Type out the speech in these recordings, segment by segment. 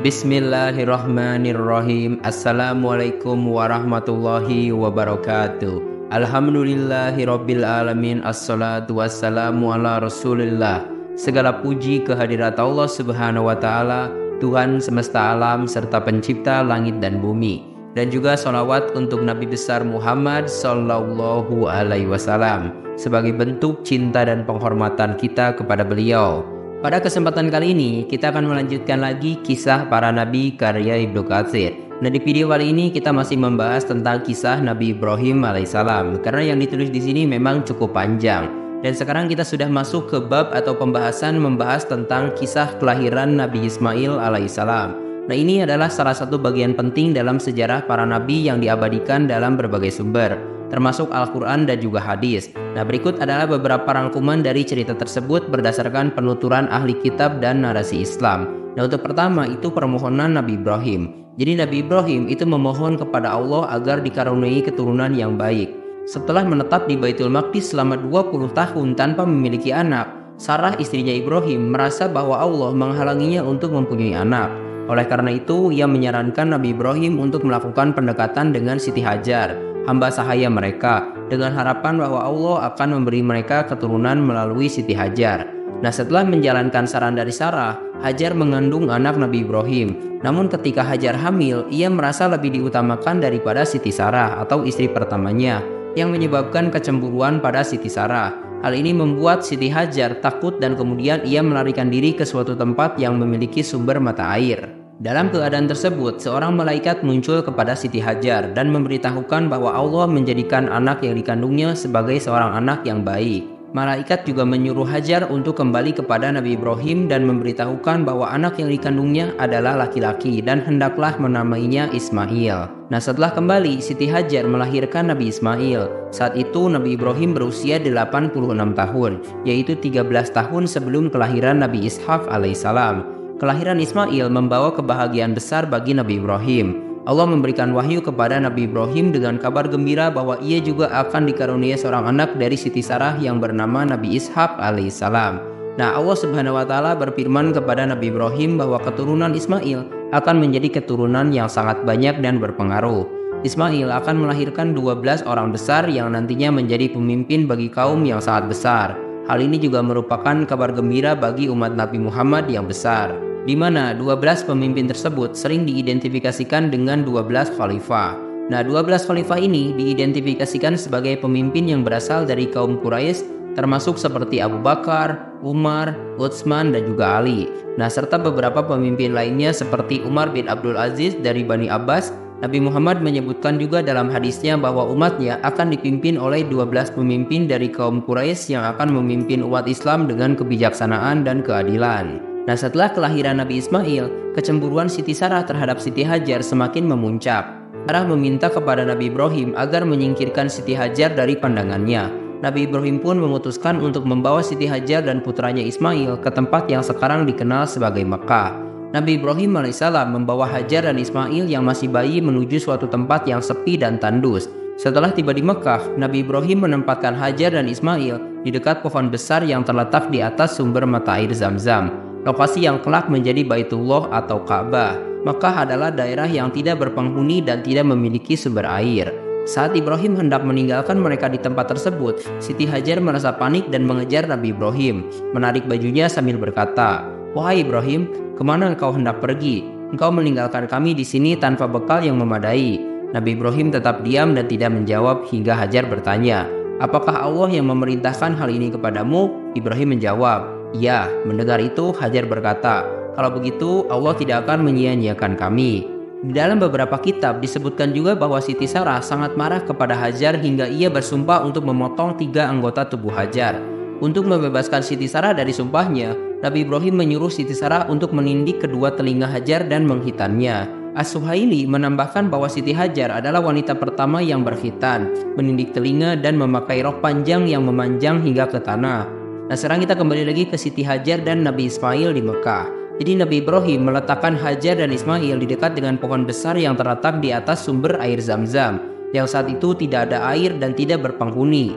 Bismillahirrahmanirrahim. Assalamualaikum warahmatullahi wabarakatuh. Alhamdulillahirabbil alamin. Assalatu wassalamu ala Rasulillah. Segala puji kehadirat Allah Subhanahu wa taala, Tuhan semesta alam serta pencipta langit dan bumi. Dan juga sholawat untuk Nabi besar Muhammad sallallahu alaihi wasallam sebagai bentuk cinta dan penghormatan kita kepada beliau. Pada kesempatan kali ini, kita akan melanjutkan lagi kisah para nabi karya Ibnu Katsir. Nah, di video kali ini kita masih membahas tentang kisah Nabi Ibrahim alaihissalam, karena yang ditulis di sini memang cukup panjang. Dan sekarang kita sudah masuk ke bab atau pembahasan membahas tentang kisah kelahiran Nabi Ismail alaihissalam. Nah, ini adalah salah satu bagian penting dalam sejarah para nabi yang diabadikan dalam berbagai sumber, termasuk Al-Quran dan juga hadis. Nah, berikut adalah beberapa rangkuman dari cerita tersebut berdasarkan penuturan ahli kitab dan narasi Islam. Nah, untuk pertama itu permohonan Nabi Ibrahim. Jadi Nabi Ibrahim itu memohon kepada Allah agar dikaruniai keturunan yang baik. Setelah menetap di Baitul Maqdis selama 20 tahun tanpa memiliki anak, Sarah istrinya Ibrahim merasa bahwa Allah menghalanginya untuk mempunyai anak. Oleh karena itu, ia menyarankan Nabi Ibrahim untuk melakukan pendekatan dengan Siti Hajar, hamba sahaya mereka, dengan harapan bahwa Allah akan memberi mereka keturunan melalui Siti Hajar. Nah, setelah menjalankan saran dari Sarah, Hajar mengandung anak Nabi Ibrahim. Namun ketika Hajar hamil, ia merasa lebih diutamakan daripada Siti Sarah atau istri pertamanya, yang menyebabkan kecemburuan pada Siti Sarah. Hal ini membuat Siti Hajar takut dan kemudian ia melarikan diri ke suatu tempat yang memiliki sumber mata air. Dalam keadaan tersebut, seorang malaikat muncul kepada Siti Hajar dan memberitahukan bahwa Allah menjadikan anak yang dikandungnya sebagai seorang anak yang baik. Malaikat juga menyuruh Hajar untuk kembali kepada Nabi Ibrahim dan memberitahukan bahwa anak yang dikandungnya adalah laki-laki dan hendaklah menamainya Ismail. Nah, setelah kembali, Siti Hajar melahirkan Nabi Ismail. Saat itu Nabi Ibrahim berusia 86 tahun, yaitu 13 tahun sebelum kelahiran Nabi Ishaq alaihissalam. Kelahiran Ismail membawa kebahagiaan besar bagi Nabi Ibrahim. Allah memberikan wahyu kepada Nabi Ibrahim dengan kabar gembira bahwa ia juga akan dikaruniai seorang anak dari Siti Sarah yang bernama Nabi Ishaq alaihissalam. Nah, Allah Subhanahu wa taala berfirman kepada Nabi Ibrahim bahwa keturunan Ismail akan menjadi keturunan yang sangat banyak dan berpengaruh. Ismail akan melahirkan 12 orang besar yang nantinya menjadi pemimpin bagi kaum yang sangat besar. Hal ini juga merupakan kabar gembira bagi umat Nabi Muhammad yang besar, di mana 12 pemimpin tersebut sering diidentifikasikan dengan 12 khalifah. Nah, 12 khalifah ini diidentifikasikan sebagai pemimpin yang berasal dari kaum Quraisy, termasuk seperti Abu Bakar, Umar, Utsman, dan juga Ali. Nah, serta beberapa pemimpin lainnya seperti Umar bin Abdul Aziz dari Bani Abbas. Nabi Muhammad menyebutkan juga dalam hadisnya bahwa umatnya akan dipimpin oleh 12 pemimpin dari kaum Quraisy yang akan memimpin umat Islam dengan kebijaksanaan dan keadilan. Nah, setelah kelahiran Nabi Ismail, kecemburuan Siti Sarah terhadap Siti Hajar semakin memuncak. Sarah meminta kepada Nabi Ibrahim agar menyingkirkan Siti Hajar dari pandangannya. Nabi Ibrahim pun memutuskan untuk membawa Siti Hajar dan putranya Ismail ke tempat yang sekarang dikenal sebagai Mekah. Nabi Ibrahim alaihissalam membawa Hajar dan Ismail yang masih bayi menuju suatu tempat yang sepi dan tandus. Setelah tiba di Mekah, Nabi Ibrahim menempatkan Hajar dan Ismail di dekat pohon besar yang terletak di atas sumber mata air Zam-Zam, lokasi yang kelak menjadi Baitullah atau Ka'bah. Mekah adalah daerah yang tidak berpenghuni dan tidak memiliki sumber air. Saat Ibrahim hendak meninggalkan mereka di tempat tersebut, Siti Hajar merasa panik dan mengejar Nabi Ibrahim, menarik bajunya sambil berkata, "Wahai Ibrahim, kemana engkau hendak pergi? Engkau meninggalkan kami di sini tanpa bekal yang memadai." Nabi Ibrahim tetap diam dan tidak menjawab hingga Hajar bertanya, "Apakah Allah yang memerintahkan hal ini kepadamu?" Ibrahim menjawab, "Ya." Mendengar itu, Hajar berkata, "Kalau begitu, Allah tidak akan menyia-nyiakan kami." Di dalam beberapa kitab disebutkan juga bahwa Siti Sarah sangat marah kepada Hajar hingga ia bersumpah untuk memotong 3 anggota tubuh Hajar. Untuk membebaskan Siti Sarah dari sumpahnya, Nabi Ibrahim menyuruh Siti Sarah untuk menindik kedua telinga Hajar dan menghitannya. As-Suhaili menambahkan bahwa Siti Hajar adalah wanita pertama yang berkhitan, menindik telinga dan memakai rok panjang yang memanjang hingga ke tanah. Nah, sekarang kita kembali lagi ke Siti Hajar dan Nabi Ismail di Mekah. Jadi Nabi Ibrahim meletakkan Hajar dan Ismail di dekat dengan pohon besar yang terletak di atas sumber air Zam-Zam, yang saat itu tidak ada air dan tidak berpenghuni.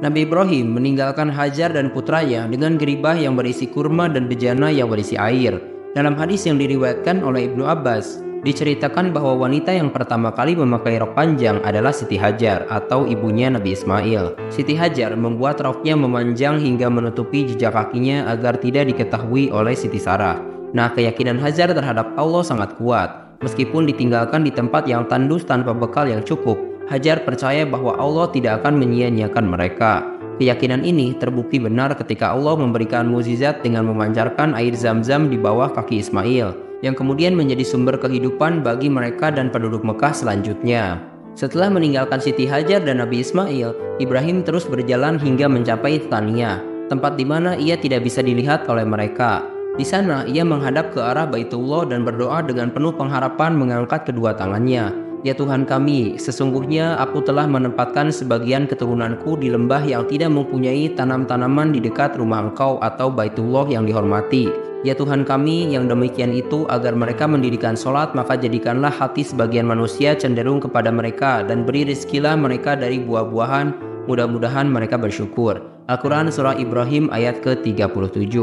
Nabi Ibrahim meninggalkan Hajar dan putranya dengan geribah yang berisi kurma dan bejana yang berisi air. Dalam hadis yang diriwayatkan oleh Ibnu Abbas, diceritakan bahwa wanita yang pertama kali memakai rok panjang adalah Siti Hajar atau ibunya Nabi Ismail. Siti Hajar membuat roknya memanjang hingga menutupi jejak kakinya agar tidak diketahui oleh Siti Sarah. Nah, keyakinan Hajar terhadap Allah sangat kuat. Meskipun ditinggalkan di tempat yang tandus tanpa bekal yang cukup, Hajar percaya bahwa Allah tidak akan menyia-nyiakan mereka. Keyakinan ini terbukti benar ketika Allah memberikan mukjizat dengan memancarkan air Zam-Zam di bawah kaki Ismail, yang kemudian menjadi sumber kehidupan bagi mereka dan penduduk Mekah selanjutnya. Setelah meninggalkan Siti Hajar dan Nabi Ismail, Ibrahim terus berjalan hingga mencapai Thaniyah, tempat di mana ia tidak bisa dilihat oleh mereka. Di sana ia menghadap ke arah Baitullah dan berdoa dengan penuh pengharapan mengangkat kedua tangannya. Ya Tuhan kami, sesungguhnya aku telah menempatkan sebagian keturunanku di lembah yang tidak mempunyai tanam-tanaman di dekat rumah Engkau atau Baitullah yang dihormati. Ya Tuhan kami, yang demikian itu agar mereka mendirikan sholat, maka jadikanlah hati sebagian manusia cenderung kepada mereka dan beri rizkilah mereka dari buah-buahan, mudah-mudahan mereka bersyukur. Al-Quran Surah Ibrahim ayat ke-37.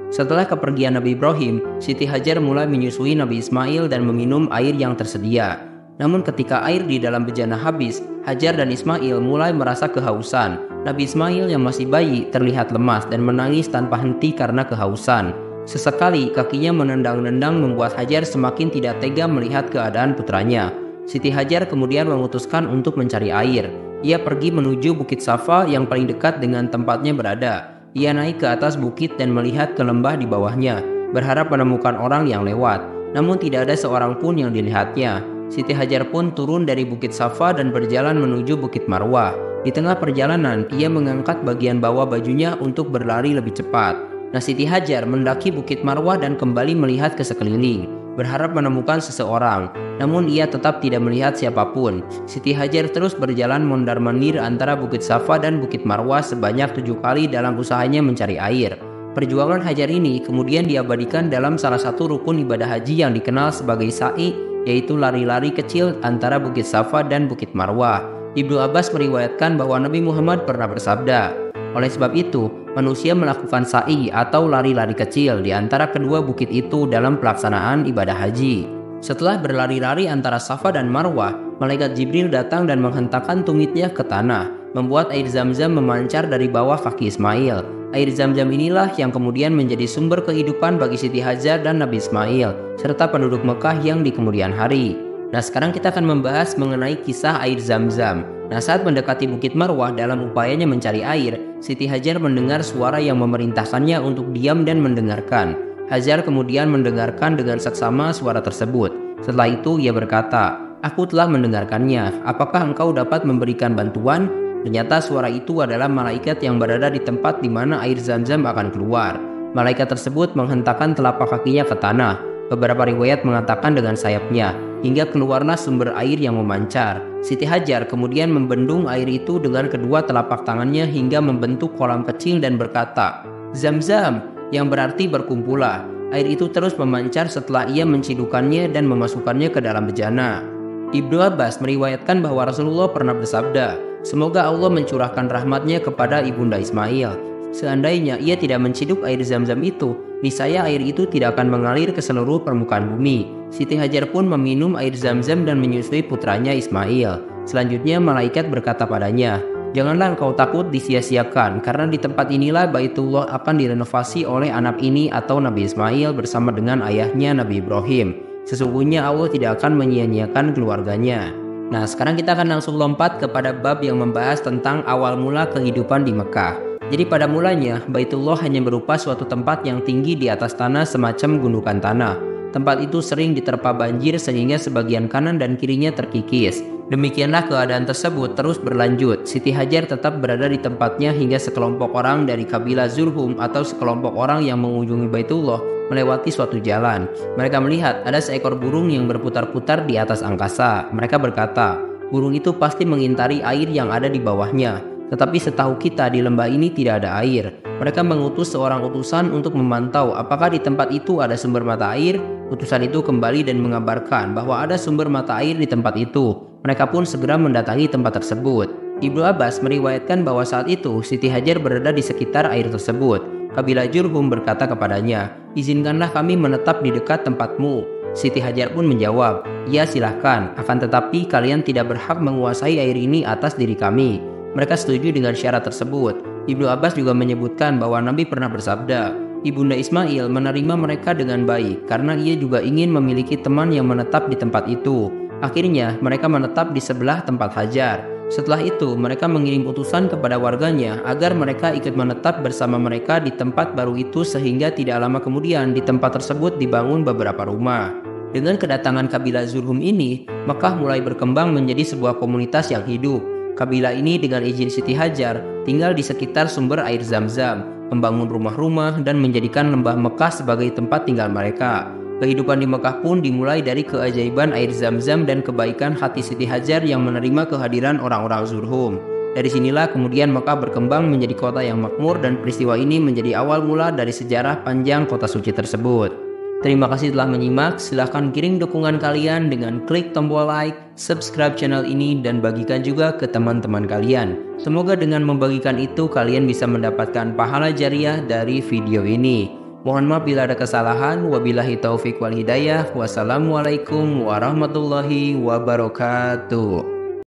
Setelah kepergian Nabi Ibrahim, Siti Hajar mulai menyusui Nabi Ismail dan meminum air yang tersedia. Namun ketika air di dalam bejana habis, Hajar dan Ismail mulai merasa kehausan. Nabi Ismail yang masih bayi terlihat lemas dan menangis tanpa henti karena kehausan. Sesekali kakinya menendang-nendang membuat Hajar semakin tidak tega melihat keadaan putranya. Siti Hajar kemudian memutuskan untuk mencari air. Ia pergi menuju Bukit Safa yang paling dekat dengan tempatnya berada. Ia naik ke atas bukit dan melihat ke lembah di bawahnya, berharap menemukan orang yang lewat. Namun tidak ada seorang pun yang dilihatnya. Siti Hajar pun turun dari Bukit Safa dan berjalan menuju Bukit Marwah. Di tengah perjalanan, ia mengangkat bagian bawah bajunya untuk berlari lebih cepat. Nah, Siti Hajar mendaki Bukit Marwah dan kembali melihat ke sekeliling, berharap menemukan seseorang. Namun ia tetap tidak melihat siapapun. Siti Hajar terus berjalan mondar-mandir antara Bukit Safa dan Bukit Marwah sebanyak 7 kali dalam usahanya mencari air. Perjuangan Hajar ini kemudian diabadikan dalam salah satu rukun ibadah haji yang dikenal sebagai sa'i, yaitu lari-lari kecil antara Bukit Safa dan Bukit Marwah. Ibnu Abbas meriwayatkan bahwa Nabi Muhammad pernah bersabda, oleh sebab itu, manusia melakukan sa'i atau lari-lari kecil di antara kedua bukit itu dalam pelaksanaan ibadah haji. Setelah berlari-lari antara Safa dan Marwah, malaikat Jibril datang dan menghentakkan tumitnya ke tanah, membuat air Zam-Zam memancar dari bawah kaki Ismail. Air Zam-Zam inilah yang kemudian menjadi sumber kehidupan bagi Siti Hajar dan Nabi Ismail, serta penduduk Mekah yang di kemudian hari. Nah, sekarang kita akan membahas mengenai kisah air Zam-Zam. Nah, saat mendekati Bukit Marwah dalam upayanya mencari air, Siti Hajar mendengar suara yang memerintahkannya untuk diam dan mendengarkan. Hajar kemudian mendengarkan dengan seksama suara tersebut. Setelah itu ia berkata, "Aku telah mendengarkannya. Apakah engkau dapat memberikan bantuan?" Ternyata suara itu adalah malaikat yang berada di tempat di mana air Zam-Zam akan keluar. Malaikat tersebut menghentakkan telapak kakinya ke tanah. Beberapa riwayat mengatakan dengan sayapnya, hingga keluarlah sumber air yang memancar. Siti Hajar kemudian membendung air itu dengan kedua telapak tangannya hingga membentuk kolam kecil dan berkata, "Zam-Zam," yang berarti berkumpullah. Air itu terus memancar setelah ia mencidukannya dan memasukkannya ke dalam bejana. Ibnu Abbas meriwayatkan bahwa Rasulullah pernah bersabda, "Semoga Allah mencurahkan rahmatnya kepada ibunda Ismail. Seandainya ia tidak menciduk air Zam-Zam itu, niscaya air itu tidak akan mengalir ke seluruh permukaan bumi." Siti Hajar pun meminum air Zam-Zam dan menyusui putranya Ismail. Selanjutnya malaikat berkata padanya, "Janganlah engkau takut disia-siakan, karena di tempat inilah Baitullah akan direnovasi oleh anak ini atau Nabi Ismail bersama dengan ayahnya Nabi Ibrahim. Sesungguhnya Allah tidak akan menyia-nyiakan keluarganya." Nah, sekarang kita akan langsung lompat kepada bab yang membahas tentang awal mula kehidupan di Mekah. Jadi pada mulanya, Baitullah hanya berupa suatu tempat yang tinggi di atas tanah semacam gundukan tanah. Tempat itu sering diterpa banjir sehingga sebagian kanan dan kirinya terkikis. Demikianlah keadaan tersebut terus berlanjut. Siti Hajar tetap berada di tempatnya hingga sekelompok orang dari kabilah Zulhum atau sekelompok orang yang mengunjungi Baitullah melewati suatu jalan. Mereka melihat ada seekor burung yang berputar-putar di atas angkasa. Mereka berkata, "Burung itu pasti mengintari air yang ada di bawahnya. Tetapi setahu kita di lembah ini tidak ada air." Mereka mengutus seorang utusan untuk memantau apakah di tempat itu ada sumber mata air. Utusan itu kembali dan mengabarkan bahwa ada sumber mata air di tempat itu. Mereka pun segera mendatangi tempat tersebut. Ibnu Abbas meriwayatkan bahwa saat itu Siti Hajar berada di sekitar air tersebut. Kabilah Jurhum berkata kepadanya, "Izinkanlah kami menetap di dekat tempatmu." Siti Hajar pun menjawab, "Ya silahkan, akan tetapi kalian tidak berhak menguasai air ini atas diri kami." Mereka setuju dengan syarat tersebut. Ibnu Abbas juga menyebutkan bahwa Nabi pernah bersabda, Ibunda Ismail menerima mereka dengan baik karena ia juga ingin memiliki teman yang menetap di tempat itu. Akhirnya mereka menetap di sebelah tempat Hajar. Setelah itu mereka mengirim utusan kepada warganya agar mereka ikut menetap bersama mereka di tempat baru itu sehingga tidak lama kemudian di tempat tersebut dibangun beberapa rumah. Dengan kedatangan kabilah Zurhum ini, Mekah mulai berkembang menjadi sebuah komunitas yang hidup. Kabilah ini dengan izin Siti Hajar tinggal di sekitar sumber air Zam-Zam, membangun rumah-rumah dan menjadikan lembah Mekah sebagai tempat tinggal mereka. Kehidupan di Mekah pun dimulai dari keajaiban air Zam-Zam dan kebaikan hati Siti Hajar yang menerima kehadiran orang-orang Zurhum. Dari sinilah kemudian Mekah berkembang menjadi kota yang makmur dan peristiwa ini menjadi awal mula dari sejarah panjang kota suci tersebut. Terima kasih telah menyimak, silahkan kirim dukungan kalian dengan klik tombol like, subscribe channel ini, dan bagikan juga ke teman-teman kalian. Semoga dengan membagikan itu kalian bisa mendapatkan pahala jariah dari video ini. Mohon maaf bila ada kesalahan, wabillahi taufik wal hidayah, wassalamualaikum warahmatullahi wabarakatuh.